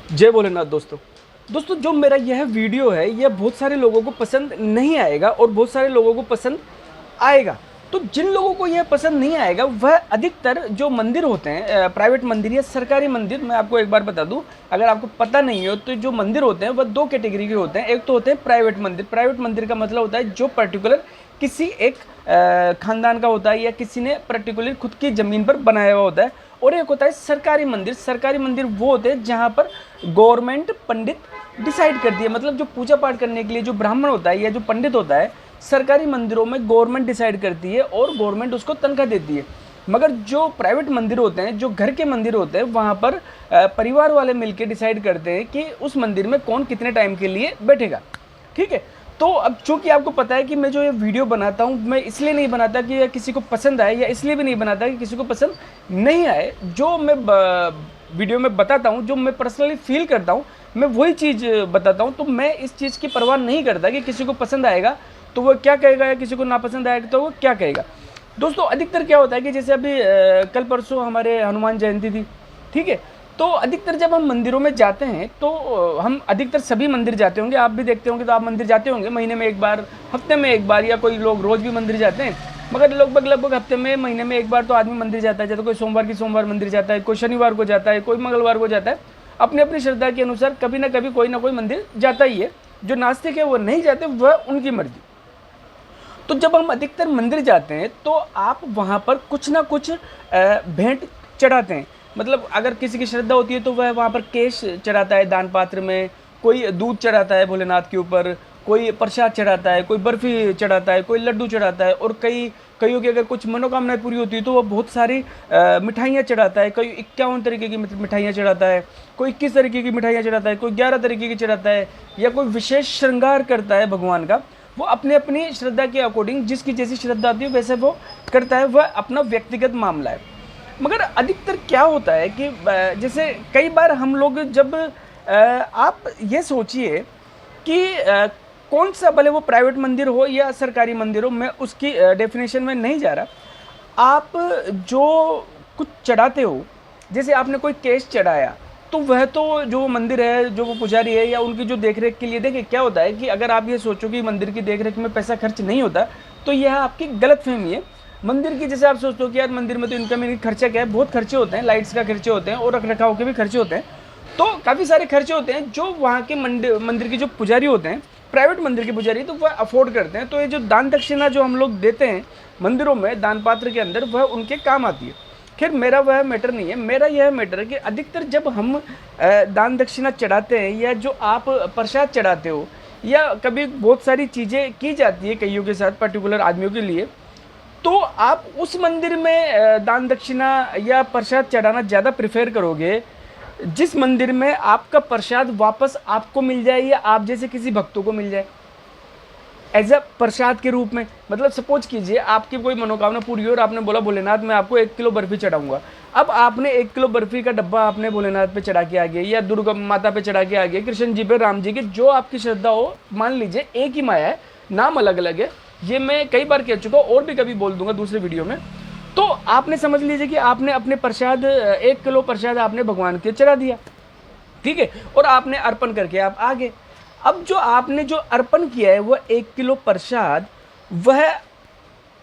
जय भोलेनाथ दोस्तों। जो मेरा यह वीडियो है यह बहुत सारे लोगों को पसंद नहीं आएगा और बहुत सारे लोगों को पसंद आएगा। तो जिन लोगों को यह पसंद नहीं आएगा वह अधिकतर जो मंदिर होते हैं, प्राइवेट मंदिर या सरकारी मंदिर, मैं आपको एक बार बता दूं, अगर आपको पता नहीं हो तो जो मंदिर होते हैं वह दो कैटेगरी के होते हैं। एक तो होते हैं प्राइवेट मंदिर। प्राइवेट मंदिर का मतलब होता है जो पर्टिकुलर किसी एक खानदान का होता है या किसी ने पर्टिकुलर खुद की ज़मीन पर बनाया हुआ होता है। और एक होता है सरकारी मंदिर। सरकारी मंदिर वो होते हैं जहाँ पर गवर्नमेंट पंडित डिसाइड करती है, मतलब जो पूजा पाठ करने के लिए जो ब्राह्मण होता है या जो पंडित होता है, सरकारी मंदिरों में गवर्नमेंट डिसाइड करती है और गवर्नमेंट उसको तनख्वाह देती है। मगर जो प्राइवेट मंदिर होते हैं, जो घर के मंदिर होते हैं, वहाँ पर परिवार वाले मिलकर डिसाइड करते हैं कि उस मंदिर में कौन कितने टाइम के लिए बैठेगा। ठीक है। तो अब चूंकि आपको पता है कि मैं जो ये वीडियो बनाता हूँ, मैं इसलिए नहीं बनाता कि यह किसी को पसंद आए, या इसलिए भी नहीं बनाता कि किसी को पसंद नहीं आए। जो मैं वीडियो में बताता हूँ, जो मैं पर्सनली फील करता हूँ, मैं वही चीज़ बताता हूँ। तो मैं इस चीज़ की परवाह नहीं करता कि किसी को पसंद आएगा तो वो क्या कहेगा या किसी को नापसंद आएगा तो वो क्या कहेगा। दोस्तों अधिकतर क्या होता है कि जैसे अभी कल परसों हमारे हनुमान जयंती थी। ठीक है। तो अधिकतर जब हम मंदिरों में जाते हैं तो हम अधिकतर सभी मंदिर जाते होंगे, आप भी देखते होंगे, तो आप मंदिर जाते होंगे महीने में एक बार, हफ्ते में एक बार, या कोई लोग रोज़ भी मंदिर जाते हैं। मगर लगभग हफ्ते में, महीने में एक बार तो आदमी मंदिर जाता है। जैसे कोई सोमवार मंदिर जाता है, कोई शनिवार को जाता है, कोई मंगलवार को जाता है। अपनी अपनी श्रद्धा के अनुसार कभी ना कभी कोई ना कोई मंदिर जाता ही है। जो नास्तिक है वो नहीं जाते, वह उनकी मर्जी। तो जब हम अधिकतर मंदिर जाते हैं तो आप वहाँ पर कुछ ना कुछ भेंट चढ़ाते हैं। मतलब अगर किसी की श्रद्धा होती है तो वह वहाँ पर केश चढ़ाता है दान पात्र में, कोई दूध चढ़ाता है भोलेनाथ के ऊपर, कोई प्रसाद चढ़ाता है, कोई बर्फ़ी चढ़ाता है, कोई लड्डू चढ़ाता है, और कईयों की अगर कुछ मनोकामनाएं पूरी होती है तो वह बहुत सारी मिठाइयाँ चढ़ाता है। कोई 51 तरीके की मिठाइयाँ चढ़ाता है, कोई 21 तरीके की मिठाइयाँ चढ़ाता है, कोई 11 तरीके की चढ़ाता है, या कोई विशेष श्रृंगार करता है भगवान का। वो अपने अपनी श्रद्धा के अकॉर्डिंग, जिसकी जैसी श्रद्धा आती है वैसे वो करता है, वह अपना व्यक्तिगत मामला है। मगर अधिकतर क्या होता है कि जैसे कई बार हम लोग जब आप ये सोचिए कि कौन सा, भले वो प्राइवेट मंदिर हो या सरकारी मंदिर हो, मैं उसकी डेफिनेशन में नहीं जा रहा। आप जो कुछ चढ़ाते हो, जैसे आपने कोई केस चढ़ाया, तो वह तो जो मंदिर है, जो वो पुजारी है या उनकी जो देखरेख के लिए, देखिए क्या होता है कि अगर आप ये सोचो कि मंदिर की देखरेख में पैसा खर्च नहीं होता, तो यह आपकी गलतफहमी है। मंदिर की, जैसे आप सोचते हो कि यार मंदिर में तो इनका मेरी खर्चा क्या है, बहुत खर्चे होते हैं, लाइट्स का खर्चे होते हैं और रख रखाव के भी खर्चे होते हैं। तो काफ़ी सारे खर्चे होते हैं जो वहाँ के मंदिर के जो पुजारी होते हैं, प्राइवेट मंदिर के पुजारी, तो वह अफोर्ड करते हैं। तो ये जो दान दक्षिणा जो हम लोग देते हैं मंदिरों में दान पात्र के अंदर, वह उनके काम आती है। खैर मेरा वह मैटर नहीं है, मेरा यह मैटर है कि अधिकतर जब हम दान दक्षिणा चढ़ाते हैं, या जो आप प्रसाद चढ़ाते हो, या कभी बहुत सारी चीज़ें की जाती है कईयों के साथ, पर्टिकुलर आदमियों के लिए, तो आप उस मंदिर में दान दक्षिणा या प्रसाद चढ़ाना ज़्यादा प्रेफर करोगे जिस मंदिर में आपका प्रसाद वापस आपको मिल जाए या आप जैसे किसी भक्तों को मिल जाए एज अ प्रसाद के रूप में। मतलब सपोज कीजिए आपकी कोई मनोकामना पूरी हो और आपने बोला भोलेनाथ मैं आपको 1 किलो बर्फ़ी चढ़ाऊंगा। अब आपने 1 किलो बर्फ़ी का डब्बा आपने भोलेनाथ पे चढ़ा के आ गए, या दुर्गा माता पे चढ़ा के आ गए, कृष्ण जी पे, राम जी के, जो आपकी श्रद्धा हो। मान लीजिए एक ही माया है, नाम अलग अलग है, ये मैं कई बार कह चुका हूँ और भी कभी बोल दूंगा दूसरे वीडियो में। तो आपने समझ लीजिए कि आपने अपने प्रसाद 1 किलो प्रसाद आपने भगवान के चढ़ा दिया। ठीक है। और आपने अर्पण करके आप आ गए। अब जो आपने जो अर्पण किया है वह 1 किलो प्रसाद, वह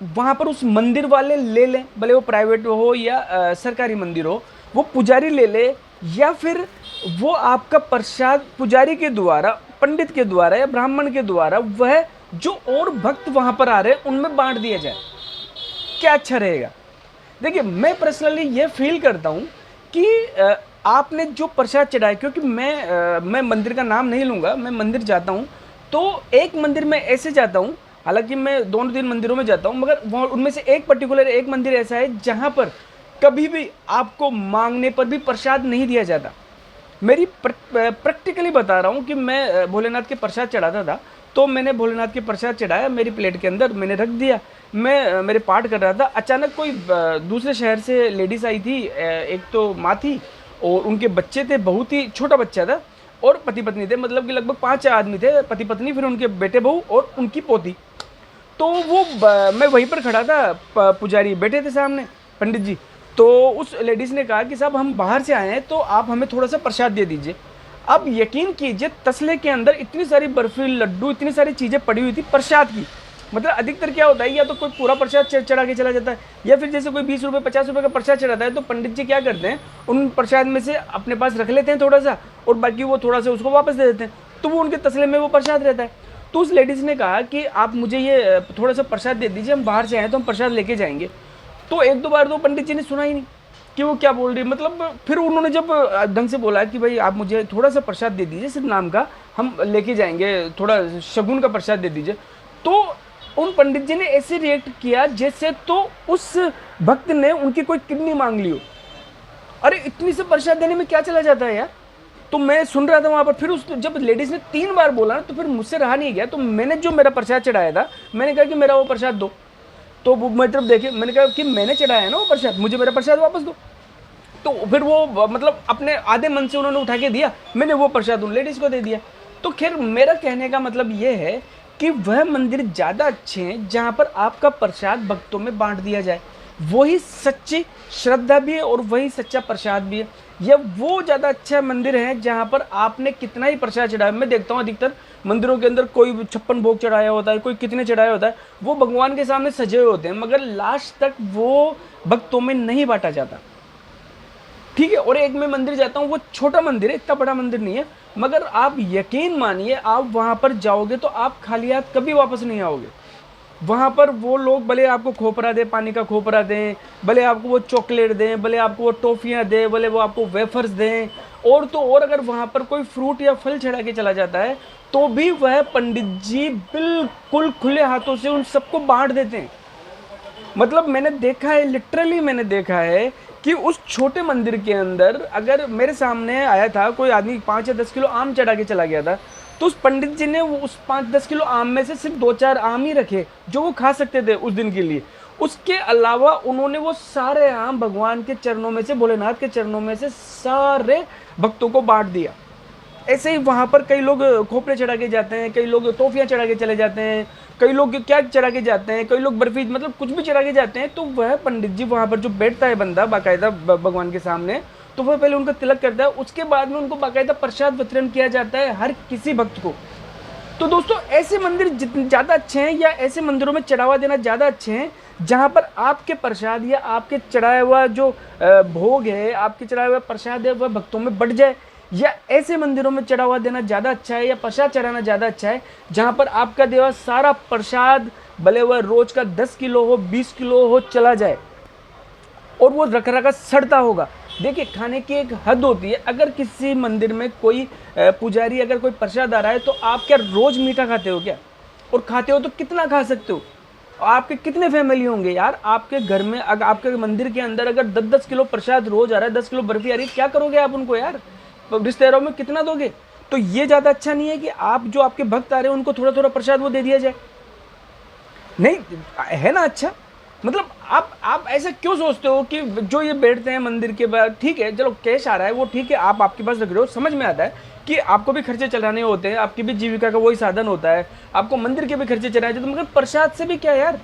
वहाँ पर उस मंदिर वाले ले लें, भले वो प्राइवेट हो या सरकारी मंदिर हो, वो पुजारी ले ले, या फिर वो आपका प्रसाद पुजारी के द्वारा, पंडित के द्वारा या ब्राह्मण के द्वारा, वह जो और भक्त वहाँ पर आ रहे हैं उनमें बांट दिया जाए। क्या अच्छा रहेगा? देखिए मैं पर्सनली ये फील करता हूँ कि आपने जो प्रसाद चढ़ाया, क्योंकि मैं मंदिर का नाम नहीं लूँगा, मैं मंदिर जाता हूँ तो एक मंदिर में ऐसे जाता हूँ, हालांकि मैं 2-3 मंदिरों में जाता हूँ, मगर वहाँ उनमें से एक पर्टिकुलर एक मंदिर ऐसा है जहाँ पर कभी भी आपको मांगने पर भी प्रसाद नहीं दिया जाता। मेरी प्रैक्टिकली बता रहा हूँ कि मैं भोलेनाथ के प्रसाद चढ़ाता था, तो मैंने भोलेनाथ के प्रसाद चढ़ाया, मेरी प्लेट के अंदर मैंने रख दिया, मैं मेरे पाठ कर रहा था। अचानक कोई दूसरे शहर से लेडीज़ आई थी, एक तो माँ थी और उनके बच्चे थे, बहुत ही छोटा बच्चा था, और पति पत्नी थे, मतलब कि लगभग 5 आदमी थे, पति पत्नी, फिर उनके बेटे बहू और उनकी पोती। तो वो मैं वहीं पर खड़ा था, पुजारी बैठे थे सामने, पंडित जी। तो उस लेडीज़ ने कहा कि साहब हम बाहर से आए हैं तो आप हमें थोड़ा सा प्रसाद दे दीजिए। आप यकीन कीजिए तसले के अंदर इतनी सारी बर्फी, लड्डू, इतनी सारी चीज़ें पड़ी हुई थी प्रसाद की। मतलब अधिकतर क्या होता है, या तो कोई पूरा प्रसाद चढ़ा के चला जाता है, या फिर जैसे कोई 20 रुपये 50 रुपये का प्रसाद चढ़ाता है तो पंडित जी क्या करते हैं, उन प्रसाद में से अपने पास रख लेते हैं थोड़ा सा, और बाकी वो थोड़ा सा उसको वापस दे देते हैं, तो वो उनके तसले में वो प्रसाद रहता है। तो उस लेडीज़ ने कहा कि आप मुझे ये थोड़ा सा प्रसाद दे दीजिए, हम बाहर से आए तो हम प्रसाद लेके जाएंगे। तो एक दो बार तो पंडित जी ने सुना ही नहीं कि वो क्या बोल रही है। मतलब फिर उन्होंने जब ढंग से बोला कि भाई आप मुझे थोड़ा सा प्रसाद दे दीजिए, सिर्फ नाम का, हम लेके जाएंगे, थोड़ा शगुन का प्रसाद दे दीजिए, तो उन पंडित जी ने ऐसे रिएक्ट किया जैसे तो उस भक्त ने उनकी कोई किडनी मांग ली हो। अरे इतनी से प्रसाद देने में क्या चला जाता है यार। तो मैं सुन रहा था वहाँ पर, फिर उस जब लेडीज़ ने 3 बार बोला ना, तो फिर मुझसे रहा नहीं गया, तो मैंने जो मेरा प्रसाद चढ़ाया था, मैंने कहा कि मेरा वो प्रसाद दो। तो वो मेरी तरफ देखे, मैंने कहा कि मैंने चढ़ाया है ना वो प्रसाद, मुझे मेरा प्रसाद वापस दो। तो फिर वो मतलब अपने आधे मन से उन्होंने उठा के दिया, मैंने वो प्रसाद उन लेडीज़ को दे दिया। तो खैर मेरा कहने का मतलब ये है कि वह मंदिर ज़्यादा अच्छे हैं जहाँ पर आपका प्रसाद भक्तों में बांट दिया जाए, वही सच्ची श्रद्धा भी है और वही सच्चा प्रसाद भी है। या वो ज़्यादा अच्छा मंदिर है जहाँ पर आपने कितना ही प्रसाद चढ़ाया। मैं देखता हूँ अधिकतर मंदिरों के अंदर कोई 56 भोग चढ़ाया होता है, कोई कितने चढ़ाया होता है, वो भगवान के सामने सजे हुए होते हैं, मगर लास्ट तक वो भक्तों में नहीं बांटा जाता। ठीक है। और एक मैं मंदिर जाता हूँ, वो छोटा मंदिर है, इतना बड़ा मंदिर नहीं है, मगर आप यकीन मानिए आप वहाँ पर जाओगे तो आप खाली हाथ कभी वापस नहीं आओगे। वहाँ पर वो लोग भले आपको खोपरा दें, पानी का खोपरा दें, भले आपको वो चॉकलेट दें, भले आपको वो टॉफ़ियाँ दें, भले वो आपको वेफर्स दें, और तो और अगर वहाँ पर कोई फ्रूट या फल चढ़ा के चला जाता है तो भी वह पंडित जी बिल्कुल खुले हाथों से उन सबको बांट देते हैं। मतलब मैंने देखा है, लिटरली मैंने देखा है कि उस छोटे मंदिर के अंदर अगर मेरे सामने आया था कोई आदमी 5 या 10 किलो आम चढ़ा के चला गया था, तो उस पंडित जी ने वो उस 5-10 किलो आम में से सिर्फ 2-4 आम ही रखे जो वो खा सकते थे उस दिन के लिए। उसके अलावा उन्होंने वो सारे आम भगवान के चरणों में से, भोलेनाथ के चरणों में से सारे भक्तों को बांट दिया। ऐसे ही वहाँ पर कई लोग खोपरे चढ़ा के जाते हैं, कई लोग टॉफियाँ चढ़ा के चले जाते हैं, कई लोग क्या चढ़ा के जाते हैं, कई लोग बर्फी, मतलब कुछ भी चढ़ा के जाते हैं। तो वह पंडित जी वहाँ पर जो बैठता है बंदा बाकायदा भगवान के सामने, तो वह पहले उनका तिलक करता है, उसके बाद में उनको बाकायदा प्रसाद वितरण किया जाता है हर किसी भक्त को। तो दोस्तों ऐसे मंदिर जितने ज़्यादा अच्छे हैं, या ऐसे मंदिरों में चढ़ावा देना ज़्यादा अच्छे हैं जहाँ पर आपके प्रसाद या आपके चढ़ाया हुआ जो भोग है, आपके चढ़ाया हुआ प्रसाद है, वह भक्तों में बढ़ जाए, या ऐसे मंदिरों में चढ़ावा देना ज़्यादा अच्छा है, या प्रसाद चढ़ाना ज़्यादा अच्छा है जहाँ पर आपका देवा सारा प्रसाद भले वह रोज़ का 10 किलो हो, 20 किलो हो, चला जाए और वो रख रखा सड़ता होगा। देखिए खाने की एक हद होती है। अगर किसी मंदिर में कोई पुजारी अगर कोई प्रसाद आ रहा है तो आप क्या रोज़ मीठा खाते हो क्या? और खाते हो तो कितना खा सकते हो? आपके कितने फैमिली होंगे यार? आपके घर में अगर आपके मंदिर के अंदर अगर 10-10 किलो प्रसाद रोज़ आ रहा है, 10 किलो बर्फी आ रही है, क्या करोगे आप उनको यार? रिश्तेदारों में कितना दोगे? तो ये ज़्यादा अच्छा नहीं है कि आप जो आपके भक्त आ रहे हैं उनको थोड़ा थोड़ा प्रसाद वो दे दिया जाए? नहीं है ना अच्छा? मतलब आप ऐसा क्यों सोचते हो कि जो ये बैठते हैं मंदिर के बाद, ठीक है चलो कैश आ रहा है वो ठीक है, आप आपके पास रख रहे हो, समझ में आता है कि आपको भी खर्चे चलाने होते हैं, आपकी भी जीविका का वही साधन होता है, आपको मंदिर के भी खर्चे चलाने होते हैं, मगर प्रसाद से भी क्या यार?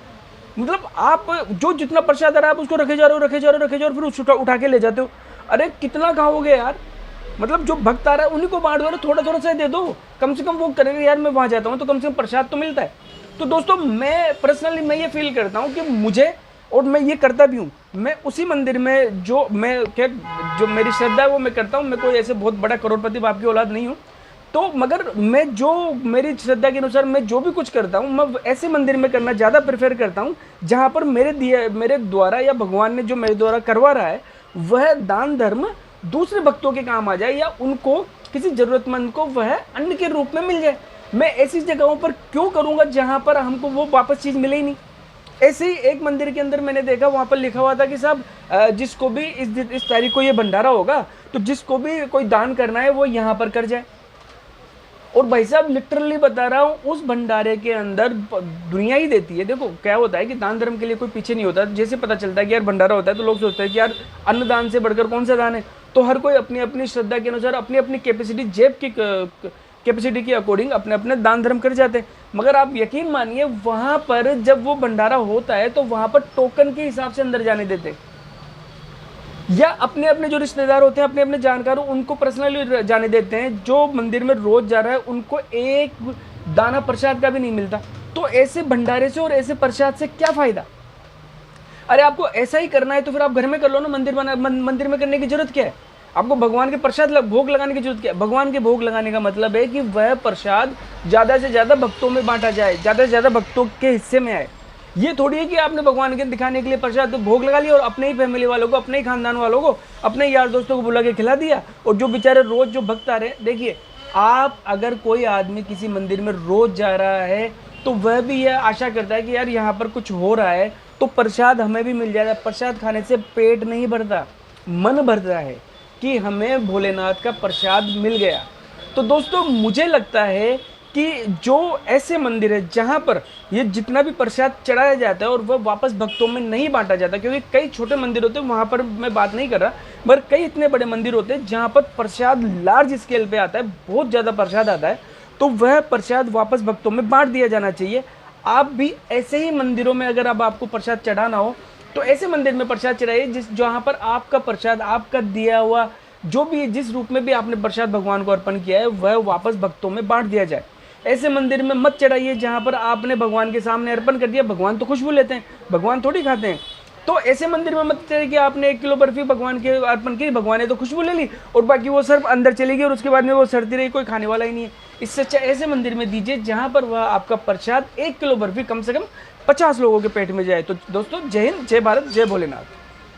मतलब आप जो जितना प्रसाद आ रहा है आप उसको रखे जा रहे हो, रखे जा रहे हो, रखे जा रहे हो, फिर उठा के ले जाते हो। अरे कितना खाओगे यार? मतलब जो भक्त आ रहा है उन्हीं को बांट दो, थोड़ा थोड़ा सा दे दो, कम से कम वो करेंगे यार मैं वहाँ जाता हूँ तो कम से कम प्रसाद तो मिलता है। तो दोस्तों मैं पर्सनली मैं ये फील करता हूँ कि मुझे, और मैं ये करता भी हूँ, मैं उसी मंदिर में जो मेरी श्रद्धा है वो मैं करता हूँ। मैं कोई ऐसे बहुत बड़ा करोड़पति बाप की औलाद नहीं हूँ, तो मगर मैं जो मेरी श्रद्धा के अनुसार मैं जो भी कुछ करता हूँ मैं ऐसे मंदिर में करना ज़्यादा प्रेफर करता हूँ जहाँ पर मेरे द्वारा या भगवान ने जो मेरे द्वारा करवा रहा है वह दान धर्म दूसरे भक्तों के काम आ जाए, या उनको किसी ज़रूरतमंद को वह अन्न के रूप में मिल जाए। मैं ऐसी जगहों पर क्यों करूँगा जहाँ पर हमको वो वापस चीज़ मिले ही नहीं। ऐसे ही एक मंदिर के अंदर मैंने देखा, वहाँ पर लिखा हुआ था कि साहब जिसको भी इस तारीख को ये भंडारा होगा तो जिसको भी कोई दान करना है वो यहाँ पर कर जाए। और भाई साहब लिटरली बता रहा हूँ, उस भंडारे के अंदर दुनिया ही देती है। देखो क्या होता है कि दान धर्म के लिए कोई पीछे नहीं होता। जैसे पता चलता है कि यार भंडारा होता है तो लोग सोचते हैं कि यार अन्नदान से बढ़कर कौन सा दान है। तो हर कोई अपनी अपनी श्रद्धा के अनुसार अपनी अपनी कैपेसिटी, जेब की कैपेसिटी के अकॉर्डिंग अपने अपने दान धर्म कर जाते हैं। मगर आप यकीन मानिए वहाँ पर जब वो भंडारा होता है तो वहाँ पर टोकन के हिसाब से अंदर जाने देते। या अपने अपने जो रिश्तेदार होते हैं, अपने अपने जानकार हो, उनको पर्सनली जाने देते हैं। जो मंदिर में रोज जा रहा है उनको एक दाना प्रसाद का भी नहीं मिलता। तो ऐसे भंडारे से और ऐसे प्रसाद से क्या फायदा? अरे आपको ऐसा ही करना है तो फिर आप घर में कर लो ना, मंदिर में करने की जरूरत क्या है? आपको भगवान के प्रसाद भोग लगाने की जरूरत क्या है? भगवान के भोग लगाने का मतलब है कि वह प्रसाद ज़्यादा से ज़्यादा भक्तों में बांटा जाए, ज़्यादा से ज़्यादा भक्तों के हिस्से में आए। ये थोड़ी है कि आपने भगवान के दिखाने के लिए प्रसाद भोग लगा लिया और अपने ही फैमिली वालों को, अपने ही खानदान वालों को, अपने यार दोस्तों को बुला के खिला दिया, और जो बेचारे रोज जो भक्त आ रहे हैं। देखिए, आप अगर कोई आदमी किसी मंदिर में रोज जा रहा है तो वह भी यह आशा करता है कि यार यहाँ पर कुछ हो रहा है तो प्रसाद हमें भी मिल जाएगा। प्रसाद खाने से पेट नहीं भरता, मन भरता है कि हमें भोलेनाथ का प्रसाद मिल गया। तो दोस्तों, मुझे लगता है कि जो ऐसे मंदिर है जहाँ पर ये जितना भी प्रसाद चढ़ाया जाता है और वह वापस भक्तों में नहीं बांटा जाता, क्योंकि कई छोटे मंदिर होते हैं, वहाँ पर मैं बात नहीं कर रहा, मगर कई इतने बड़े मंदिर होते हैं जहाँ पर प्रसाद लार्ज स्केल पे आता है, बहुत ज़्यादा प्रसाद आता है, तो वह प्रसाद वापस भक्तों में बांट दिया जाना चाहिए। आप भी ऐसे ही मंदिरों में अगर अब आपको प्रसाद चढ़ाना हो तो ऐसे मंदिर में प्रसाद चढ़ाइए जहाँ पर आपका प्रसाद, आपका दिया हुआ जो भी जिस रूप में भी आपने प्रसाद भगवान को अर्पण किया है वह वापस भक्तों में बांट दिया जाए। ऐसे मंदिर में मत चढ़ाइए जहाँ पर आपने भगवान के सामने अर्पण कर दिया, भगवान तो खुशबू लेते हैं, भगवान थोड़ी खाते हैं। तो ऐसे मंदिर में मत चढ़ाइए कि आपने 1 किलो बर्फी भगवान के अर्पण की, भगवान ने तो खुशबू ले ली और बाकी वो सिर्फ अंदर चली गई और उसके बाद में वो सड़ती रही, कोई खाने वाला ही नहीं है। इससे अच्छा ऐसे मंदिर में दीजिए जहाँ पर वह आपका प्रसाद 1 किलो बर्फी कम से कम 50 लोगों के पेट में जाए। तो दोस्तों, जय हिंद, जय भारत, जय भोलेनाथ।